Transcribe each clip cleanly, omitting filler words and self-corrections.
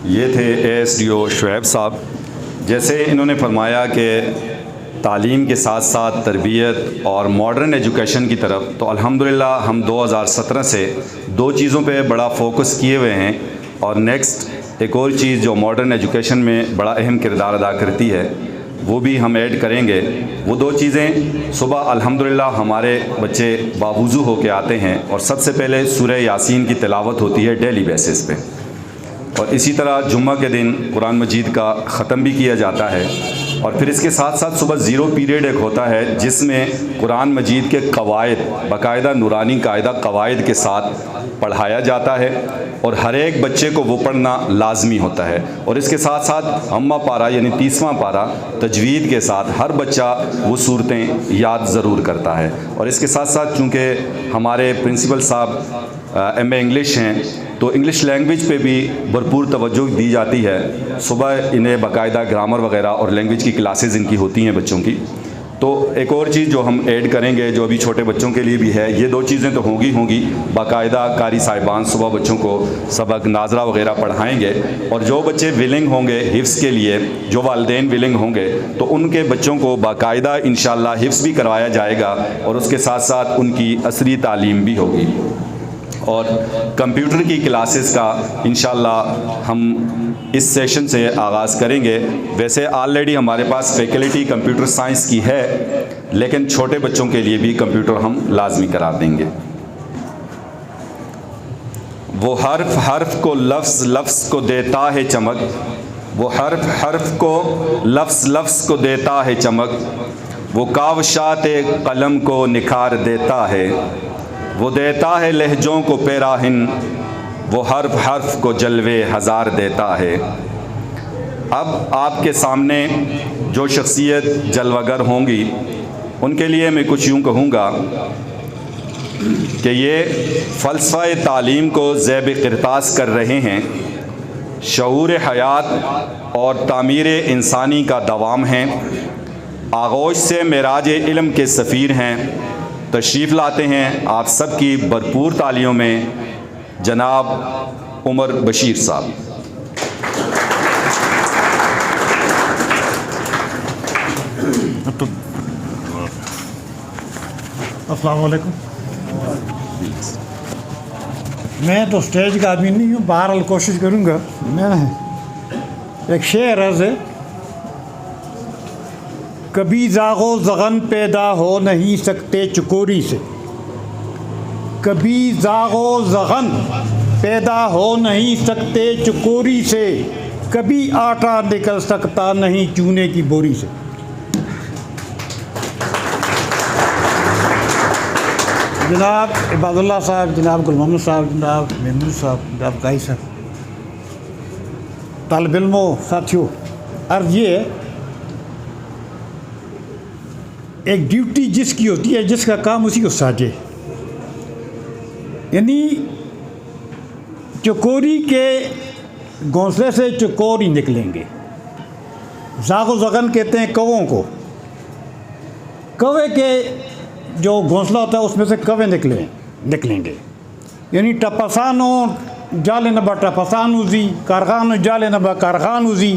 یہ تھے ASDO شعیب صاحب. جیسے انہوں نے فرمایا کہ تعلیم کے ساتھ ساتھ تربیت اور ماڈرن ایجوکیشن کی طرف، تو الحمدللہ ہم 2017 سے دو چیزوں پہ بڑا فوکس کیے ہوئے ہیں. اور نیکسٹ ایک اور چیز جو ماڈرن ایجوکیشن میں بڑا اہم کردار ادا کرتی ہے وہ بھی ہم ایڈ کریں گے. وہ دو چیزیں، صبح الحمدللہ ہمارے بچے باوضو ہو کے آتے ہیں اور سب سے پہلے سورہ یاسین کی تلاوت ہوتی ہے ڈیلی بیسس پہ، اور اسی طرح جمعہ کے دن قرآن مجید کا ختم بھی کیا جاتا ہے. اور پھر اس کے ساتھ ساتھ صبح زیرو پیریڈ ایک ہوتا ہے جس میں قرآن مجید کے قواعد باقاعدہ نورانی قاعدہ قواعد کے ساتھ پڑھایا جاتا ہے، اور ہر ایک بچے کو وہ پڑھنا لازمی ہوتا ہے. اور اس کے ساتھ ساتھ اماں پارہ یعنی 30واں پارہ تجوید کے ساتھ ہر بچہ وہ صورتیں یاد ضرور کرتا ہے. اور اس کے ساتھ ساتھ چونکہ ہمارے پرنسپل صاحب MA انگلش ہیں تو انگلش لینگویج پہ بھی بھرپور توجہ دی جاتی ہے. صبح انہیں باقاعدہ گرامر وغیرہ اور لینگویج کی کلاسز ان کی ہوتی ہیں بچوں کی. تو ایک اور چیز جو ہم ایڈ کریں گے جو ابھی چھوٹے بچوں کے لیے بھی ہے، یہ دو چیزیں تو ہوں گی باقاعدہ قاری صاحبان صبح بچوں کو سبق ناظرہ وغیرہ پڑھائیں گے. اور جو بچے ولنگ ہوں گے حفظ کے لیے، جو والدین ولنگ ہوں گے تو ان کے بچوں کو باقاعدہ انشاءاللہ حفظ بھی کروایا جائے گا، اور اس کے ساتھ ساتھ ان کی عصری تعلیم بھی ہوگی. اور کمپیوٹر کی کلاسز کا انشاءاللہ ہم اس سیشن سے آغاز کریں گے. ویسے آلریڈی ہمارے پاس فیکلٹی کمپیوٹر سائنس کی ہے، لیکن چھوٹے بچوں کے لیے بھی کمپیوٹر ہم لازمی کرا دیں گے. وہ حرف حرف کو لفظ لفظ کو دیتا ہے چمک، وہ حرف حرف کو لفظ لفظ کو دیتا ہے چمک، وہ کاوشات قلم کو نکھار دیتا ہے، وہ دیتا ہے لہجوں کو پیراہن، وہ حرف حرف کو جلوے ہزار دیتا ہے. اب آپ کے سامنے جو شخصیت جلوگر ہوں گی ان کے لیے میں کچھ یوں کہوں گا کہ یہ فلسفہ تعلیم کو ذیب قرطاس کر رہے ہیں، شعور حیات اور تعمیر انسانی کا دوام ہیں، آغوش سے معراج علم کے سفیر ہیں. تشریف لاتے ہیں آپ سب کی بھرپور تالیوں میں جناب عمر بشیر صاحب. السلام علیکم. میں تو اسٹیج کا آدمی نہیں ہوں، بہرحال کوشش کروں گا. میں ایک شعر ہے، کبھی زاغ و زغن پیدا ہو نہیں سکتے چکوری سے، کبھی زاغ و زغن پیدا ہو نہیں سکتے چکوری سے، کبھی آٹا نکل سکتا نہیں چونے کی بوری سے. جناب عباد اللہ صاحب، جناب گل محمد صاحب، جناب محمود صاحب، جناب گائی صاحب، طالب علموں، ساتھیوں، عرض یہ ہے ایک ڈیوٹی جس کی ہوتی ہے، جس کا کام اسی کو ساجے. یعنی چکوری کے گھونسلے سے چکور ہی نکلیں گے. زاغ و زغن کہتے ہیں کووں کو، کوے کے جو گھونسلہ ہوتا ہے اس میں سے کوے نکلیں گے. یعنی ٹپسانو جالے نبا ٹپسانوزی، کارخانو جالے نبا کارخانوزی،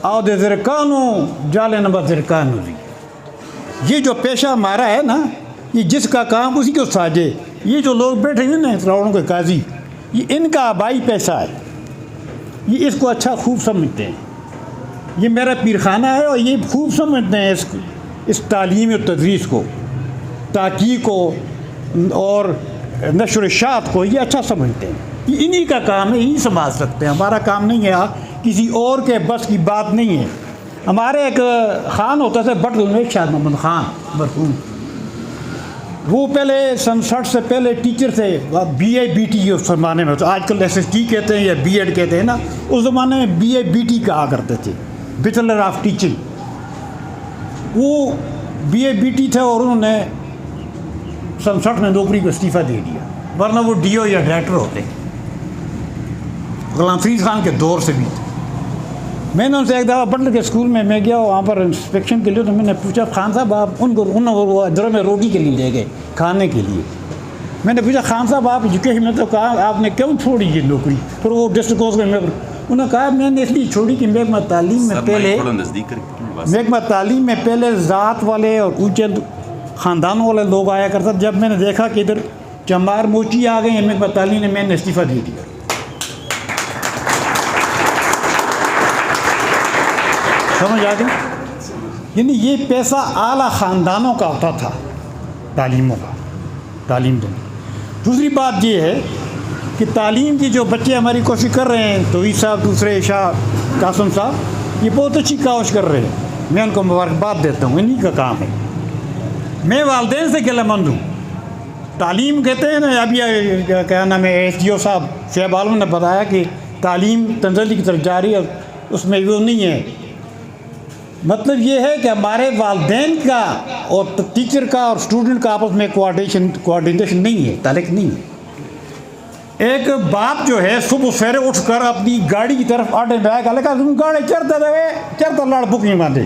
آود زرکانو جالے نبا زرکانوزی. یہ جو پیشہ ہمارا ہے نا، یہ جس کا کام اسی کو ساجے. یہ جو لوگ بیٹھے ہیں نا راؤڑوں کے قاضی، یہ ان کا آبائی پیشہ ہے، یہ اس کو اچھا خوب سمجھتے ہیں. یہ میرا پیرخانہ ہے اور یہ خوب سمجھتے ہیں اس تعلیم و تدریس کو، تحقیق کو اور نشر و اشاعت کو، یہ اچھا سمجھتے ہیں. یہ انہی کا کام ہے، یہی سنبھال سکتے ہیں. ہمارا کام نہیں ہے، کسی اور کے بس کی بات نہیں ہے. ہمارے ایک خان ہوتا تھا بٹ میں شاہ محمد خان مرحوم، وہ پہلے سن 60 سے پہلے ٹیچر تھے. BA/BT اس زمانے میں، تو آج کل SST کہتے ہیں یا B.Ed کہتے ہیں نا، اس زمانے میں BA/BT کہا کرتے تھے، بیچلر آف ٹیچنگ. وہ BA/BT تھے اور انہوں نے سن 60 میں نوکری کو استعفیٰ دے دیا، ورنہ وہ DO یا ڈائریکٹر ہوتے. غلام فرید خان کے دور سے بھی. میں نے ان سے ایک دفعہ بٹلر کے اسکول میں گیا وہاں پر انسپیکشن کے لیے، تو میں نے پوچھا خان صاحب آپ ان کو ادھر میں روٹی کے لیے لے گئے کھانے کے لیے. میں نے پوچھا خان صاحب آپ ایجوکیشن میں تو کہا آپ نے کیوں چھوڑی یہ نوکری؟ پھر وہ ڈسٹرکٹ کورس میں انہوں نے کہا میں نے اس لیے چھوڑی کہ محکمہ تعلیم میں پہلے ذات والے اور اونچے خاندانوں والے لوگ آیا کرتا. جب میں نے دیکھا کہ ادھر چمار موچی آ گئی ہیں محکمہ تعلیم نے استعفیٰ دے دیا. سمجھ آ گئی؟ یعنی یہ پیسہ اعلیٰ خاندانوں کا ہوتا تھا تعلیموں کا، تعلیم دوں. دوسری بات یہ ہے کہ تعلیم کی جو بچے ہماری کوشش کر رہے ہیں توحید صاحب، دوسرے شاہ قاسم صاحب، یہ بہت اچھی کوشش کر رہے ہیں، میں ان کو مبارکباد دیتا ہوں، انہی کا کام ہے. میں والدین سے گلہ مند ہوں. تعلیم کہتے ہیں نا، اب یہ کیا نام ہے ایس ڈی او صاحب شعیب عالم نے بتایا کہ تعلیم تنزلی کی طرف جاری ہے، اس میں وہ نہیں ہے. مطلب یہ ہے کہ ہمارے والدین کا اور ٹیچر کا اور اسٹوڈنٹ کا آپس میں کوآرڈینیشن نہیں ہے، تعلق نہیں ہے. ایک باپ جو ہے صبح سویرے اٹھ کر اپنی گاڑی کی طرف آٹے بیگ لگا تم گاڑی چرتا لاڑ بکنگ باندھے،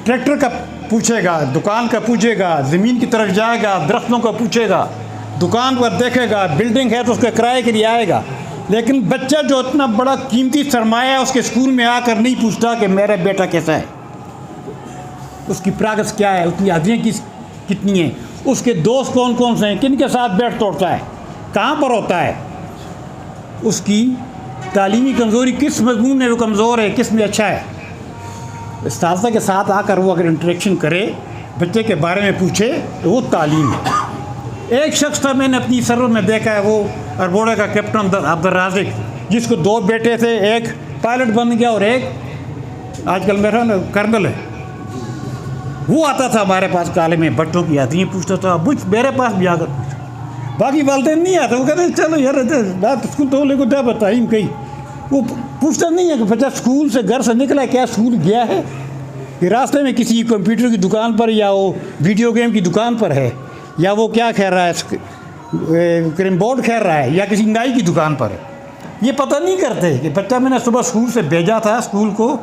ٹریکٹر کا پوچھے گا، دکان کا پوچھے گا، زمین کی طرف جائے گا، درختوں کا پوچھے گا، دکان پر دیکھے گا، بلڈنگ ہے تو اس کے کرائے کے لیے آئے گا. لیکن بچہ جو اتنا بڑا قیمتی سرمایہ ہے اس کے اسکول میں آ کر نہیں پوچھتا کہ میرا بیٹا کیسا ہے، اس کی پراگرس کیا ہے، اس کی حاضریاں کتنی ہیں، اس کے دوست کون کون سے ہیں، کن کے ساتھ بیٹھ توڑتا ہے، کہاں پر ہوتا ہے، اس کی تعلیمی کمزوری کس مضمون میں وہ کمزور ہے، کس میں اچھا ہے. اساتذہ کے ساتھ آ کر وہ اگر انٹریکشن کرے، بچے کے بارے میں پوچھے تو وہ تعلیم ہے. ایک شخص تھا میں نے اپنی سرور میں دیکھا ہے، وہ اربوڑے کا کیپٹن عبد الرازق، جس کو 2 بیٹے تھے، ایک پائلٹ بن گیا اور ایک آج کل میرا کرنل ہے. وہ آتا تھا ہمارے پاس کالج میں، بچوں کی آتی ہیں پوچھتا تھا، میرے پاس بھی آ کر پوچھا. باقی والدین نہیں آتے، وہ کہتے ہیں چلو یار بات اسکول تو لے کو دیا بتائیں کہیں. وہ پوچھتا نہیں ہے کہ بچہ اسکول سے گھر سے نکلا ہے، کیا اسکول گیا ہے، کہ راستے میں کسی کمپیوٹر کی دکان پر یا وہ ویڈیو گیم کی دکان پر ہے، یا وہ کیا کھیل رہا ہے، کریم بورڈ کھیل رہا ہے، یا کسی نائی کی دکان پر ہے. یہ پتہ نہیں کرتے کہ بچہ میں نے صبح اسکول سے بھیجا تھا اسکول کو،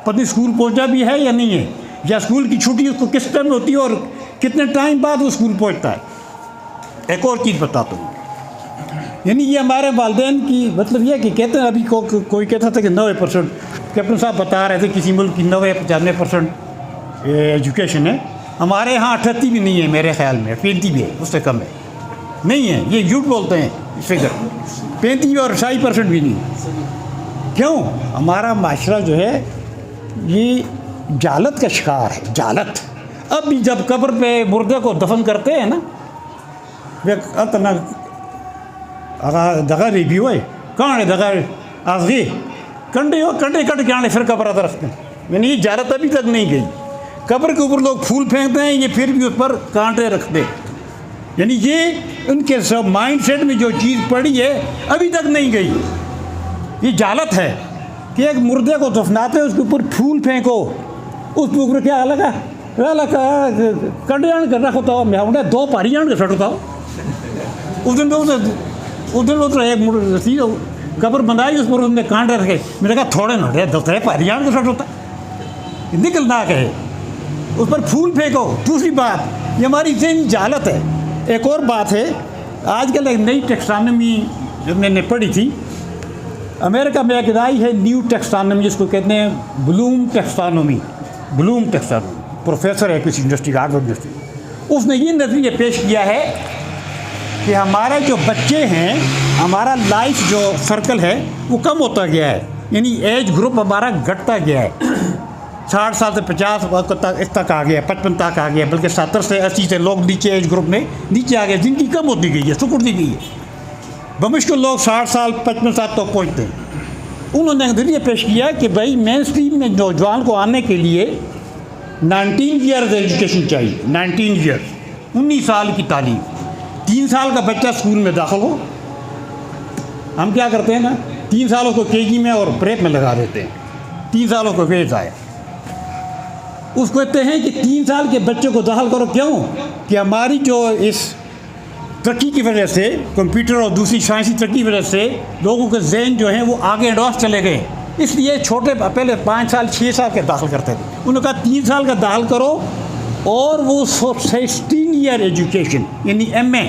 پتہ نہیں اسکول پہنچا بھی ہے یا نہیں ہے، یا اسکول کی چھٹی اس کو کس ٹائم ہوتی ہے اور کتنے ٹائم بعد وہ اسکول پہنچتا ہے. ایک اور چیز بتاتا ہوں، یعنی یہ ہمارے والدین کی مطلب یہ کہ کہتے ہیں، ابھی کوئی کہتا تھا کہ 90%، کیپٹن صاحب بتا رہے تھے کسی ملک کی 90-95% ایجوکیشن ہے. ہمارے ہاں 38 بھی نہیں ہے، میرے خیال میں 35 بھی ہے، اس سے کم ہے، نہیں ہے. یہ جھوٹ بولتے ہیں فگر، 35 اور 60% بھی نہیں. کیوں؟ ہمارا معاشرہ جو ہے یہ جہالت کا شکار ہے، جہالت. اب بھی جب قبر پہ مردے کو دفن کرتے ہیں نا، دگا ری بھی ہوئے کہاں ہے دگا آزگی کنڈے کٹ کے آنے پھر قبر آتا رکھتے ہیں. یعنی یہ جہالت ابھی تک نہیں گئی. قبر کے اوپر لوگ پھول پھینکتے ہیں، یہ پھر بھی اس پر کانٹے رکھتے ہیں. یعنی یہ ان کے سب مائنڈ سیٹ میں جو چیز پڑی ہے ابھی تک نہیں گئی. یہ جہالت ہے کہ ایک مردے کو دفناتے ہیں، اس کے اوپر پھول پھینکو، اس کے اوپر کیا لگا کنڈے آن کر رکھ ہوتا ہو، میں 2 پاری آن کر سٹ ہوتا ہو. اس دن ایک قبر بندائی، اس پر اس نے کانٹے رکھے. میں نے کہا تھوڑے نہ رہے 2 پاری آن کر سٹ ہوتا، نکلنا کہ اس پر پھول پھینکو. دوسری بات، یہ ہماری ذہنی جہالت ہے. ایک اور بات ہے، آج کل ایک نئی ٹیکسانومی جو میں نے پڑھی تھی، امریکہ میں ایک آئی ہے نیو ٹیکسانومی، جس کو کہتے ہیں بلوم ٹیکسانومی. پروفیسر ہے کسی یونیورسٹی کا، ہارورڈ یونیورسٹی. اس نے یہ نظریہ پیش کیا ہے کہ ہمارے جو بچے ہیں، ہمارا لائف جو سرکل ہے وہ کم ہوتا گیا ہے. یعنی ایج گروپ ہمارا گھٹتا گیا ہے. 60 سال سے 50 اس تک آ گیا، 55 تک آ گیا، بلکہ 70 سے 80 سے لوگ نیچے ایج گروپ میں نیچے آ گئے. زندگی کم ہوتی گئی ہے، سکڑتی گئی ہے. بمشکل لوگ 60 سال 55 سال تک پہنچتے ہیں. انہوں نے نظریہ پیش کیا کہ بھائی مین اسٹریم میں نوجوان کو آنے کے لیے 19 ایئرز ایجوکیشن چاہیے. 19 ایئرز، 19 سال کی تعلیم. 3 سال کا بچہ اسکول میں داخل ہو، ہم کیا کرتے ہیں نا، 3 سالوں کو کے جی میں اور پریپ میں لگا دیتے ہیں. 3 سالوں کو ویز آیا. اس کو کہتے ہیں کہ 3 سال کے بچے کو داخل کرو. کیوں؟ کہ ہماری جو اس ترقی کی وجہ سے، کمپیوٹر اور دوسری سائنسی ترقی کی وجہ سے لوگوں کے ذہن جو ہیں وہ آگے ایڈوانس چلے گئے. اس لیے چھوٹے پہلے 5 سال 6 سال کے داخل کرتے تھے. انہوں نے کہا 3 سال کا داخل کرو، اور وہ 16 ایئر ایجوکیشن یعنی ایم اے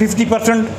50%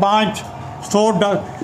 500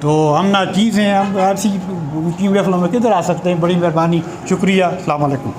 تو ہم ناچیز ہیں، ہم ایسی اونچی محفلوں میں کدھر آ سکتے ہیں. بڑی مہربانی، شکریہ، السلام علیکم.